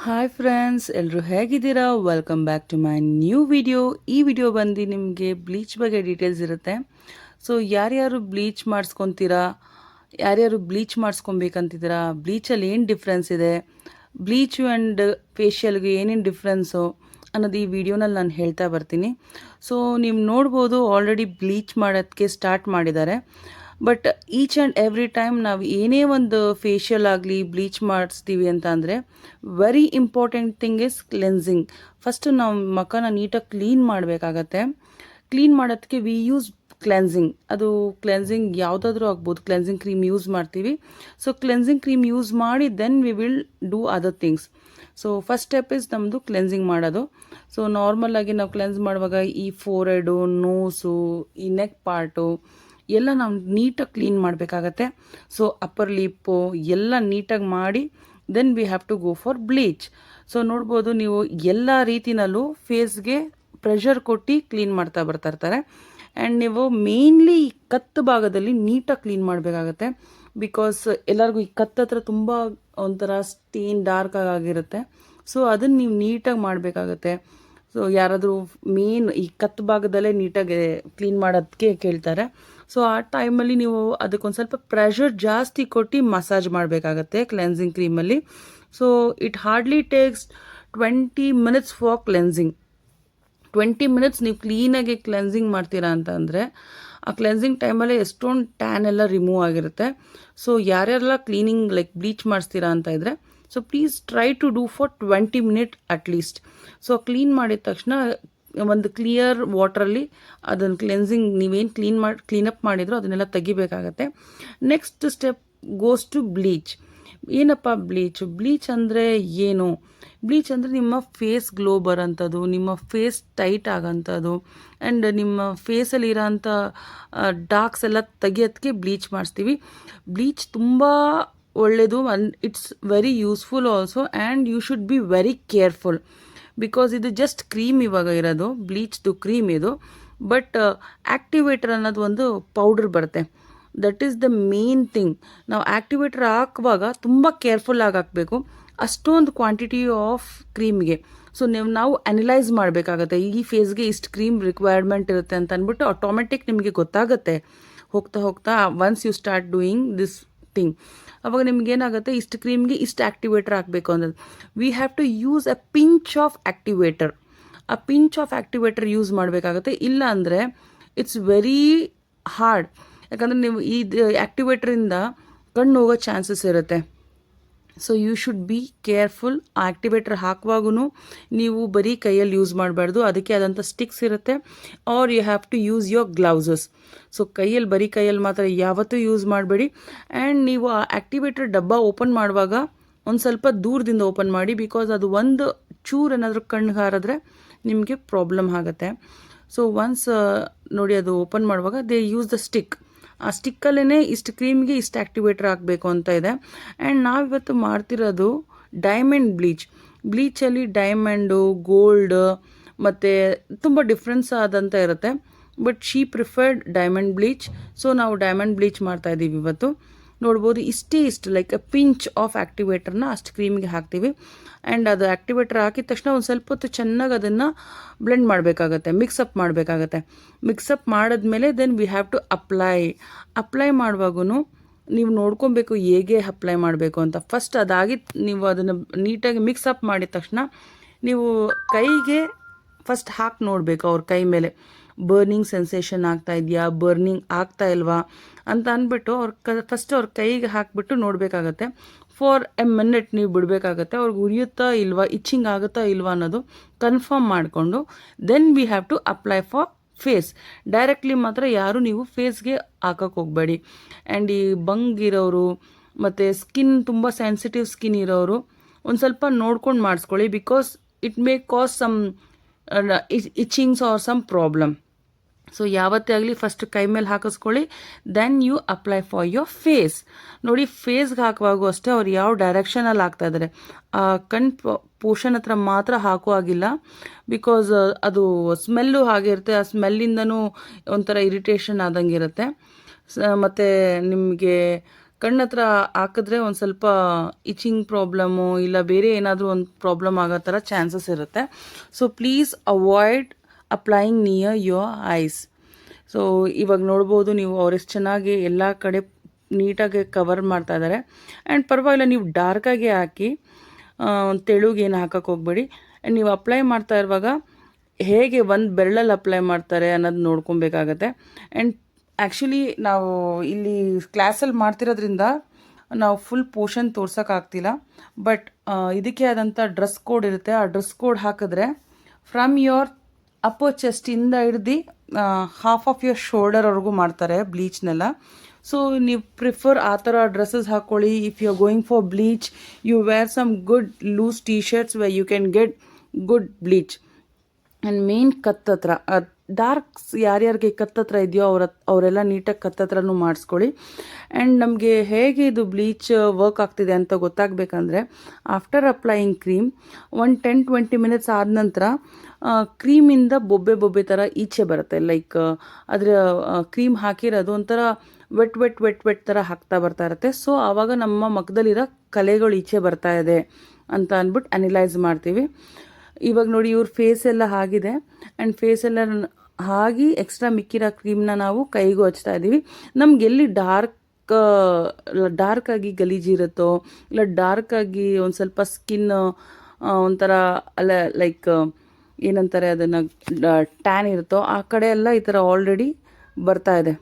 Hi friends, ಎಲ್ಲರೂ ಹೇಗಿದ್ದೀರಾ? Welcome back to my new video. ಈ ವಿಡಿಯೋ ಬಂದು ನಿಮಗೆ ಬ್ಲೀಚ್ ಬಗ್ಗೆ ಡೀಟೇಲ್ಸ್ ಇರುತ್ತೆ. ಸೊ ಯಾರ್ಯಾರು ಬ್ಲೀಚ್ ಮಾಡಿಸ್ಕೊತೀರಾ, ಯಾರ್ಯಾರು ಬ್ಲೀಚ್ ಮಾಡಿಸ್ಕೊಬೇಕಂತಿದ್ದೀರಾ, ಬ್ಲೀಚಲ್ಲಿ ಏನು ಡಿಫ್ರೆನ್ಸ್ ಇದೆ, ಬ್ಲೀಚು ಆ್ಯಂಡ್ ಫೇಶಿಯಲ್ಗೆ ಏನೇನು ಡಿಫ್ರೆನ್ಸು ಅನ್ನೋದು ಈ ವಿಡಿಯೋನಲ್ಲಿ ನಾನು ಹೇಳ್ತಾ ಬರ್ತೀನಿ. ಸೊ ನೀವು ನೋಡ್ಬೋದು, ಆಲ್ರೆಡಿ ಬ್ಲೀಚ್ ಮಾಡೋದಕ್ಕೆ ಸ್ಟಾರ್ಟ್ ಮಾಡಿದ್ದಾರೆ. But each and every time ನಾವು ಏನೇ ಒಂದು ಫೇಶಿಯಲ್ ಆಗಲಿ ಬ್ಲೀಚ್ ಮಾಡಿಸ್ತೀವಿ ಅಂತ ಅಂದರೆ very important thing is cleansing. First ನಾವು ಮುಖನ ನೀಟಾಗಿ ಕ್ಲೀನ್ ಮಾಡಬೇಕಾಗತ್ತೆ. ಕ್ಲೀನ್ ಮಾಡೋದಕ್ಕೆ ವಿ ಯೂಸ್ ಕ್ಲೆನ್ಸಿಂಗ್. ಅದು ಕ್ಲೆನ್ಸಿಂಗ್ ಯಾವುದಾದ್ರೂ ಆಗ್ಬೋದು. ಕ್ಲೆನ್ಸಿಂಗ್ ಕ್ರೀಮ್ ಯೂಸ್ ಮಾಡ್ತೀವಿ. ಸೊ ಕ್ಲೆನ್ಸಿಂಗ್ ಕ್ರೀಮ್ ಯೂಸ್ ಮಾಡಿ then we will do other things. So first step is ನಮ್ಮದು ಕ್ಲೆನ್ಸಿಂಗ್ ಮಾಡೋದು. ಸೊ ನಾರ್ಮಲಾಗಿ ನಾವು ಕ್ಲೆನ್ಸ್ ಮಾಡುವಾಗ ಈ ಫೋರೆಡು, ನೋಸು, ಈ ನೆಕ್ ಪಾರ್ಟು ಎಲ್ಲ ನಾವು ನೀಟಾಗಿ ಕ್ಲೀನ್ ಮಾಡಬೇಕಾಗತ್ತೆ. ಸೊ ಅಪ್ಪರ್ ಲಿಪ್ಪು ಎಲ್ಲ ನೀಟಾಗಿ ಮಾಡಿ then we have to go for bleach. So ನೋಡ್ಬೋದು ನೀವು, ಎಲ್ಲ ರೀತಿನಲ್ಲೂ ಫೇಸ್ಗೆ ಪ್ರೆಷರ್ ಕೊಟ್ಟು ಕ್ಲೀನ್ ಮಾಡ್ತಾ ಬರ್ತಾ ಇರ್ತಾರೆ. ಆ್ಯಂಡ್ ನೀವು ಮೇನ್ಲಿ ಈ ಕತ್ತು ಭಾಗದಲ್ಲಿ ನೀಟಾಗಿ ಕ್ಲೀನ್ ಮಾಡಬೇಕಾಗತ್ತೆ. ಬಿಕಾಸ್ ಎಲ್ಲರಿಗೂ ಈ ಕತ್ತು ಹತ್ರ ತುಂಬ ಒಂಥರ ಸ್ಟೇನ್ ಡಾರ್ಕ್ ಆಗಿರುತ್ತೆ. ಸೊ ಅದನ್ನು ನೀವು ನೀಟಾಗಿ ಮಾಡಬೇಕಾಗತ್ತೆ. ಸೊ ಯಾರಾದರೂ ಮೇನ್ ಈ ಕತ್ತು ಭಾಗದಲ್ಲೇ ನೀಟಾಗಿ ಕ್ಲೀನ್ ಮಾಡೋದಕ್ಕೆ ಕೇಳ್ತಾರೆ. ಸೊ ಆ ಟೈಮಲ್ಲಿ ನೀವು ಅದಕ್ಕೊಂದು ಸ್ವಲ್ಪ ಪ್ರೆಷರ್ ಜಾಸ್ತಿ ಕೊಟ್ಟು ಮಸಾಜ್ ಮಾಡಬೇಕಾಗತ್ತೆ ಕ್ಲೆನ್ಸಿಂಗ್ ಕ್ರೀಮಲ್ಲಿ. So it hardly takes 20 minutes for cleansing. 20 minutes ನೀವು ಕ್ಲೀನಾಗಿ ಕ್ಲೆನ್ಸಿಂಗ್ ಮಾಡ್ತೀರಾ ಅಂತ ಅಂದರೆ ಆ ಕ್ಲೆನ್ಸಿಂಗ್ ಟೈಮಲ್ಲಿ ಎಷ್ಟೊಂದು ಟ್ಯಾನ್ ಎಲ್ಲ ರಿಮೂವ್ ಆಗಿರುತ್ತೆ. ಸೊ ಯಾರ್ಯಾರೆಲ್ಲ ಕ್ಲೀನಿಂಗ್ ಲೈಕ್ ಬ್ಲೀಚ್ ಮಾಡಿಸ್ತೀರಾ ಅಂತ ಇದ್ದರೆ so please try to do for 20 minute at least. So clean ಮಾಡಿದ ತಕ್ಷಣ ಒಂದು ಕ್ಲಿಯರ್ ವಾಟ್ರಲ್ಲಿ ಅದನ್ನು ಕ್ಲೆನ್ಸಿಂಗ್ ನೀವೇನು ಕ್ಲೀನಪ್ ಮಾಡಿದ್ರು ಅದನ್ನೆಲ್ಲ ತೆಗಿಬೇಕಾಗತ್ತೆ. Next step goes to bleach. ಏನಪ್ಪ ಬ್ಲೀಚ್ ಅಂದರೆ ಏನು? ಬ್ಲೀಚ್ ಅಂದರೆ ನಿಮ್ಮ ಫೇಸ್ ಗ್ಲೋ ಬರೋಂಥದ್ದು, ನಿಮ್ಮ ಫೇಸ್ ಟೈಟ್ ಆಗೋಂಥದ್ದು ಆ್ಯಂಡ್ ನಿಮ್ಮ ಫೇಸಲ್ಲಿ ಇರೋಂಥ ಡಾರ್ಕ್ಸ್ ಎಲ್ಲ ತೆಗಿಯೋದಕ್ಕೆ ಬ್ಲೀಚ್ ಮಾಡಿಸ್ತೀವಿ. ಬ್ಲೀಚ್ ತುಂಬ ಒಳ್ಳೆಯದು and it's very useful also. And you should be very careful because ಇದು ಜಸ್ಟ್ ಕ್ರೀಮ್ ಇವಾಗ ಇರೋದು, ಬ್ಲೀಚ್ದು ಕ್ರೀಮ್ ಇದು. ಬಟ್ ಆ್ಯಕ್ಟಿವೇಟರ್ ಅನ್ನೋದು ಒಂದು ಪೌಡರ್ ಬರುತ್ತೆ. That is the main thing. ನಾವು ಆ್ಯಕ್ಟಿವೇಟರ್ ಹಾಕುವಾಗ ತುಂಬ ಕೇರ್ಫುಲ್ಲಾಗಿ ಹಾಕಬೇಕು. ಅಷ್ಟೊಂದು ಕ್ವಾಂಟಿಟಿ ಆಫ್ ಕ್ರೀಮ್ಗೆ. ಸೊ ನಾವು ಅನಲೈಸ್ ಮಾಡಬೇಕಾಗತ್ತೆ, ಈ ಫೇಸ್ಗೆ ಇಷ್ಟು ಕ್ರೀಮ್ ರಿಕ್ವೈರ್ಮೆಂಟ್ ಇರುತ್ತೆ ಅಂತ ಅಂದ್ಬಿಟ್ಟು ಆಟೋಮೆಟಿಕ್ ನಿಮಗೆ ಗೊತ್ತಾಗುತ್ತೆ ಹೋಗ್ತಾ ಹೋಗ್ತಾ. Once you start doing this thing, ಅವಾಗ ನಿಮ್ಗೇನಾಗುತ್ತೆ, ಇಷ್ಟು ಕ್ರೀಮ್ಗೆ ಇಷ್ಟು ಆ್ಯಕ್ಟಿವೇಟರ್ ಹಾಕಬೇಕು ಅನ್ನೋದು. We have to use a pinch of activator. ಆ ಪಿಂಚ್ ಆಫ್ ಆ್ಯಕ್ಟಿವೇಟರ್ ಯೂಸ್ ಮಾಡಬೇಕಾಗತ್ತೆ. ಇಲ್ಲ ಅಂದರೆ ಇಟ್ಸ್ ವೆರಿ ಹಾರ್ಡ್. ಯಾಕಂದರೆ ನೀವು ಇದು ಆ್ಯಕ್ಟಿವೇಟ್ರಿಂದ ಕಣ್ಣು ಹೋಗೋ ಚಾನ್ಸಸ್ ಇರುತ್ತೆ. So you should be careful. ಆ ಆ್ಯಕ್ಟಿವೇಟರ್ ಹಾಕುವಾಗೂ ನೀವು ಬರೀ ಕೈಯಲ್ಲಿ ಯೂಸ್ ಮಾಡಬಾರ್ದು, ಅದಕ್ಕೆ ಆದಂಥ ಸ್ಟಿಕ್ಸ್ ಇರುತ್ತೆ. Or you have to use your gloves. So ಬರೀ ಕೈಯಲ್ಲಿ ಮಾತ್ರ ಯಾವತ್ತೂ ಯೂಸ್ ಮಾಡಬೇಡಿ. ಆ್ಯಂಡ್ ನೀವು ಆ ಆ್ಯಕ್ಟಿವೇಟರ್ ಡಬ್ಬ ಓಪನ್ ಮಾಡುವಾಗ ಒಂದು ಸ್ವಲ್ಪ ದೂರದಿಂದ ಓಪನ್ ಮಾಡಿ. ಬಿಕಾಸ್ ಅದು ಒಂದು ಚೂರು ಏನಾದರೂ ಕಣ್ಣಿಗೆ ಹಾರಿದ್ರೆ ನಿಮಗೆ ಪ್ರಾಬ್ಲಮ್ ಆಗುತ್ತೆ. ಸೊ ಒನ್ಸ್ ನೋಡಿ, ಅದು ಓಪನ್ ಮಾಡುವಾಗ ದೇ ಯೂಸ್ ದ ಸ್ಟಿಕ್. ಆ ಸ್ಟಿಕ್ಕಲ್ಲೇ ಇಷ್ಟು ಕ್ರೀಮ್ಗೆ ಇಷ್ಟು ಆ್ಯಕ್ಟಿವೇಟರ್ ಹಾಕಬೇಕು ಅಂತ ಇದೆ. ಆ್ಯಂಡ್ ನಾವಿವತ್ತು ಮಾಡ್ತಿರೋದು ಡೈಮಂಡ್ ಬ್ಲೀಚಲ್ಲಿ ಡೈಮಂಡು, ಗೋಲ್ಡ್ ಮತ್ತು ತುಂಬ ಡಿಫ್ರೆನ್ಸ್ ಆದಂಥ ಇರುತ್ತೆ. But she preferred diamond bleach. So ನಾವು ಡೈಮಂಡ್ ಬ್ಲೀಚ್ ಮಾಡ್ತಾಯಿದ್ದೀವಿ ಇವತ್ತು. ನೋಡ್ಬೋದು, ಇಷ್ಟು ಲೈಕ್ ಅ ಪಿಂಚ್ ಆಫ್ ಆ್ಯಕ್ಟಿವೇಟರ್ನ ಅಷ್ಟು ಕ್ರೀಮಿಗೆ ಹಾಕ್ತೀವಿ. ಆ್ಯಂಡ್ ಅದು ಆ್ಯಕ್ಟಿವೇಟರ್ ಹಾಕಿದ ತಕ್ಷಣ ಒಂದು ಸ್ವಲ್ಪ ಹೊತ್ತು ಚೆನ್ನಾಗಿ ಅದನ್ನು ಬ್ಲೆಂಡ್ ಮಾಡಬೇಕಾಗತ್ತೆ, ಮಿಕ್ಸಪ್ ಮಾಡಬೇಕಾಗತ್ತೆ. ಮಿಕ್ಸಪ್ ಮಾಡಿದ್ಮೇಲೆ then we have to apply ಮಾಡುವಾಗೂ ನೀವು ನೋಡ್ಕೊಬೇಕು ಹೇಗೆ ಅಪ್ಲೈ ಮಾಡಬೇಕು ಅಂತ. ಫಸ್ಟ್ ಅದಾಗಿ ನೀವು ಅದನ್ನು ನೀಟಾಗಿ ಮಿಕ್ಸಪ್ ಮಾಡಿದ ತಕ್ಷಣ ನೀವು ಕೈಗೆ ಫಸ್ಟ್ ಹಾಕಿ ನೋಡಬೇಕು. ಅವ್ರ ಕೈ ಮೇಲೆ ಬರ್ನಿಂಗ್ ಸೆನ್ಸೇಷನ್ ಆಗ್ತಾ ಇದೆಯಾ, ಬರ್ನಿಂಗ್ ಆಗ್ತಾ ಇಲ್ವಾ ಅಂತ ಅಂದ್ಬಿಟ್ಟು ಫಸ್ಟ್ ಅವ್ರ ಕೈಗೆ ಹಾಕಿಬಿಟ್ಟು ನೋಡಬೇಕಾಗತ್ತೆ. ಫಾರ್ ಎ ಮಿನಿಟ್ ನೀವು ಬಿಡಬೇಕಾಗತ್ತೆ. ಅವ್ರಿಗೆ ಉರಿಯುತ್ತಾ ಇಲ್ವಾ, ಇಚ್ಚಿಂಗ್ ಆಗುತ್ತಾ ಇಲ್ವಾ ಅನ್ನೋದು ಕನ್ಫರ್ಮ್ ಮಾಡಿಕೊಂಡು then we have to apply for face. Directly ಮಾತ್ರ ಯಾರು ನೀವು ಫೇಸ್ಗೆ ಹಾಕೋಕ್ಕೆ ಹೋಗಬೇಡಿ. ಆ್ಯಂಡ್ ಈ ಬಂಗಿರೋರು ಮತ್ತು ಸ್ಕಿನ್ ತುಂಬ ಸೆನ್ಸಿಟಿವ್ ಸ್ಕಿನ್ ಇರೋರು ಒಂದು ಸ್ವಲ್ಪ ನೋಡ್ಕೊಂಡು ಮಾಡಿಸ್ಕೊಳ್ಳಿ. Because it may cause some itchings or some problem. So ಯಾವತ್ತೇ ಆಗಲಿ ಫಸ್ಟ್ ಕೈ ಮೇಲೆ ಹಾಕಿಸ್ಕೊಳ್ಳಿ, then you apply for your face. ನೋಡಿ, ಫೇಸ್ಗೆ ಹಾಕುವಾಗೂ ಅಷ್ಟೇ ಅವ್ರು ಯಾವ ಡೈರೆಕ್ಷನಲ್ಲಿ ಹಾಕ್ತಾ ಇದ್ದಾರೆ, ಪೋರ್ಷನ್ ಹತ್ರ ಮಾತ್ರ ಹಾಕುವಾಗಿಲ್ಲ. ಬಿಕಾಸ್ ಅದು ಸ್ಮೆಲ್ಲು ಹಾಗೆ ಇರುತ್ತೆ. ಆ ಸ್ಮೆಲ್ಲಿಂದನೂ ಒಂಥರ ಇರಿಟೇಷನ್ ಆದಂಗೆ ಇರುತ್ತೆ. ಮತ್ತು ನಿಮಗೆ ಕಣ್ಣು ಹತ್ರ ಹಾಕಿದ್ರೆ ಒಂದು ಸ್ವಲ್ಪ ಇಚಿಂಗ್ ಪ್ರಾಬ್ಲಮ್ಮು ಇಲ್ಲ ಬೇರೆ ಏನಾದರೂ ಒಂದು ಪ್ರಾಬ್ಲಮ್ ಆಗೋ ಥರ ಚಾನ್ಸಸ್ ಇರುತ್ತೆ. So please avoid applying near your eyes. So ಇವಾಗ ನೋಡ್ಬೋದು ನೀವು ಅವರೆಷ್ಟು ಚೆನ್ನಾಗಿ ಎಲ್ಲ ಕಡೆ ನೀಟಾಗಿ ಕವರ್ ಮಾಡ್ತಾ ಇದ್ದಾರೆ. ಆ್ಯಂಡ್ ಪರವಾಗಿಲ್ಲ, ನೀವು ಡಾರ್ಕಾಗಿ ಹಾಕಿ, ತೆಳುಗೇನು ಹಾಕಕ್ಕೆ ಹೋಗ್ಬೇಡಿ. ಆ್ಯಂಡ್ ನೀವು ಅಪ್ಲೈ ಮಾಡ್ತಾ ಇರುವಾಗ ಹೇಗೆ ಒಂದು ಬೆರಳಲ್ಲಿ ಅಪ್ಲೈ ಮಾಡ್ತಾರೆ ಅನ್ನೋದು ನೋಡ್ಕೊಬೇಕಾಗತ್ತೆ. ಆ್ಯಂಡ್ ಆ್ಯಕ್ಚುಲಿ ನಾವು ಇಲ್ಲಿ ಕ್ಲಾಸಲ್ಲಿ ಮಾಡ್ತಿರೋದ್ರಿಂದ ನಾವು ಫುಲ್ ಪೋರ್ಷನ್ ತೋರ್ಸೋಕ್ಕಾಗ್ತಿಲ್ಲ. ಬಟ್ ಇದಕ್ಕೆ ಆದಂಥ ಡ್ರೆಸ್ ಕೋಡ್ ಇರುತ್ತೆ. ಆ ಡ್ರೆಸ್ ಕೋಡ್ ಹಾಕಿದ್ರೆ ಫ್ರಮ್ ಯೋರ್ ಅಪ್ಪರ್ ಚೆಸ್ಟಿಂದ ಹಿಡ್ದು ಹಾಫ್ ಆಫ್ ಯೋರ್ ಶೋಲ್ಡರ್ವರೆಗೂ ಮಾಡ್ತಾರೆ ಬ್ಲೀಚ್ನೆಲ್ಲ. ಸೊ ನೀವು ಪ್ರಿಫರ್ ಆ ಥರ ಡ್ರೆಸ್ಸಸ್ ಹಾಕ್ಕೊಳ್ಳಿ. If you are going for bleach, you wear some good loose T shirts way you can get good bleach. And main ಕತ್ತತ್ರ darks ಯಾರ್ಯಾರಿಗೆ ಕತ್ತತ್ರ ಇದೆಯೋ ಅವರೆಲ್ಲ ನೀಟಾಗಿ ಕತ್ತತ್ರನೂ ಮಾಡಿಸ್ಕೊಳ್ಳಿ. ಆ್ಯಂಡ್ ನಮಗೆ ಹೇಗೆ ಇದು ಬ್ಲೀಚ್ ವರ್ಕ್ ಆಗ್ತಿದೆ ಅಂತ ಗೊತ್ತಾಗಬೇಕಂದ್ರೆ ಆಫ್ಟರ್ ಅಪ್ಲೈಯಿಂಗ್ ಕ್ರೀಮ್ 10-20 ಮಿನಿಟ್ಸ್ ಆದ ನಂತರ ಕ್ರೀಮಿಂದ ಬೊಬ್ಬೆ ಥರ ಈಚೆ ಬರುತ್ತೆ. ಲೈಕ್ ಅದರ ಕ್ರೀಮ್ ಹಾಕಿರೋದು ಒಂಥರ ವೆಟ್ ಥರ ಹಾಕ್ತಾ ಬರ್ತಾ ಇರುತ್ತೆ. ಸೊ ಆವಾಗ ನಮ್ಮ ಮುಖದಲ್ಲಿರೋ ಕಲೆಗಳು ಈಚೆ ಬರ್ತಾ ಇದೆ ಅಂತ ಅಂದ್ಬಿಟ್ಟು ಅನಲೈಸ್ ಮಾಡ್ತೀವಿ. ಇವಾಗ ನೋಡಿ ಇವ್ರ ಫೇಸ್ ಎಲ್ಲ ಆಗಿದೆ. ಆ್ಯಂಡ್ ಫೇಸ್ ಎಲ್ಲ ಆಗಿ ಎಕ್ಸ್ಟ್ರಾ ಮಿಕ್ಕಿರೋ ಕ್ರೀಮ್ನ ನಾವು ಕೈಗೂ ಹಚ್ತಾ ಇದ್ದೀವಿ. ನಮ್ಗೆ ಎಲ್ಲಿ ಡಾರ್ಕಾಗಿ ಗಲೀಜಿರುತ್ತೋ ಇಲ್ಲ ಡಾರ್ಕಾಗಿ ಒಂದು ಸ್ವಲ್ಪ ಸ್ಕಿನ್ ಒಂಥರ ಅಲ್ಲ ಲೈಕ್ ಏನಂತಾರೆ ಅದನ್ನು ಟ್ಯಾನ್ ಇರುತ್ತೋ ಆ ಕಡೆ ಎಲ್ಲ ಈ ಥರ ಆಲ್ರೆಡಿ ಬರ್ತಾ ಇದೆ.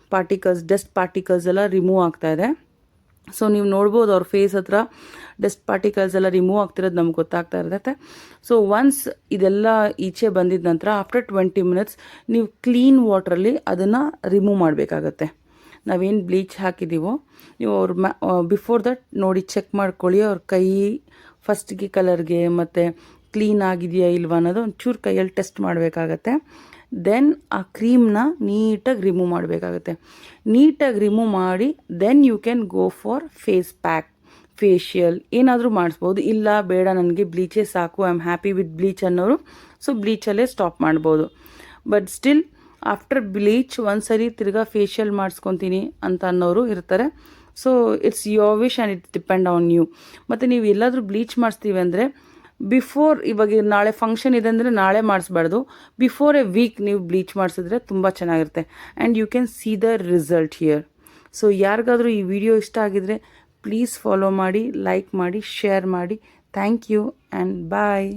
ಡಸ್ಟ್ ಪಾರ್ಟಿಕಲ್ಸ್ ಎಲ್ಲ ರಿಮೂವ್ ಆಗ್ತಾ ಇದೆ. ಸೊ ನೀವು ನೋಡ್ಬೋದು ಅವ್ರ ಫೇಸ್ ಹತ್ರ ಡಸ್ಟ್ ಪಾರ್ಟಿಕಲ್ಸ್ ಎಲ್ಲ ರಿಮೂವ್ ಆಗ್ತಿರೋದು ನಮ್ಗೆ ಗೊತ್ತಾಗ್ತಾ ಇರುತ್ತೆ. ಸೊ ಒನ್ಸ್ ಇದೆಲ್ಲ ಈಚೆ ಬಂದಿದ ನಂತರ ಆಫ್ಟರ್ 20 ಮಿನಿಟ್ಸ್ ನೀವು ಕ್ಲೀನ್ ವಾಟ್ರಲ್ಲಿ ಅದನ್ನು ರಿಮೂವ್ ಮಾಡಬೇಕಾಗತ್ತೆ. ನಾವೇನು ಬ್ಲೀಚ್ ಹಾಕಿದ್ದೀವೋ ನೀವು ಬಿಫೋರ್ ದಟ್ ನೋಡಿ ಚೆಕ್ ಮಾಡ್ಕೊಳ್ಳಿ. ಅವ್ರ ಕೈ ಫಸ್ಟ್ಗೆ ಕಲರ್ಗೆ ಮತ್ತು ಕ್ಲೀನ್ ಆಗಿದೆಯಾ ಇಲ್ವಾ ಅನ್ನೋದು ಒಂಚೂರು ಕೈಯಲ್ಲಿ ಟೆಸ್ಟ್ ಮಾಡಬೇಕಾಗತ್ತೆ. ದೆನ್ ಆ ಕ್ರೀಮ್ನ ನೀಟಾಗಿ ರಿಮೂವ್ ಮಾಡಬೇಕಾಗತ್ತೆ. ನೀಟಾಗಿ ರಿಮೂವ್ ಮಾಡಿ then you can go for face pack, facial ಏನಾದರೂ ಮಾಡಿಸ್ಬೋದು. ಇಲ್ಲ ಬೇಡ ನನಗೆ ಬ್ಲೀಚೇ ಸಾಕು, I am happy with bleach ಅನ್ನೋರು ಸೊ ಬ್ಲೀಚಲ್ಲೇ ಸ್ಟಾಪ್ ಮಾಡ್ಬೋದು. ಬಟ್ ಸ್ಟಿಲ್ ಆಫ್ಟರ್ ಬ್ಲೀಚ್ ಒಂದ್ಸರಿ ತಿರ್ಗಾ ಫೇಶಿಯಲ್ ಮಾಡಿಸ್ಕೊತೀನಿ ಅಂತ ಅನ್ನೋರು ಇರ್ತಾರೆ. So it's your wish and it's depend on you. ಮತ್ತು ನೀವು ಎಲ್ಲಾದರೂ ಬ್ಲೀಚ್ ಮಾಡಿಸ್ತೀವಿ ಅಂದರೆ ಬಿಫೋರ್, ಇವಾಗ ನಾಳೆ ಫಂಕ್ಷನ್ ಇದೆ ಅಂದರೆ ನಾಳೆ ಮಾಡಿಸ್ಬಾರ್ದು, ಬಿಫೋರ್ ಎ ವೀಕ್ ನೀವು ಬ್ಲೀಚ್ ಮಾಡಿಸಿದ್ರೆ ತುಂಬ ಚೆನ್ನಾಗಿರುತ್ತೆ. And you can see the result here. So ಯಾರಿಗಾದರೂ ಈ ವಿಡಿಯೋ ಇಷ್ಟ ಆಗಿದರೆ ಪ್ಲೀಸ್ ಫಾಲೋ ಮಾಡಿ, ಲೈಕ್ ಮಾಡಿ, ಶೇರ್ ಮಾಡಿ. Thank you and bye.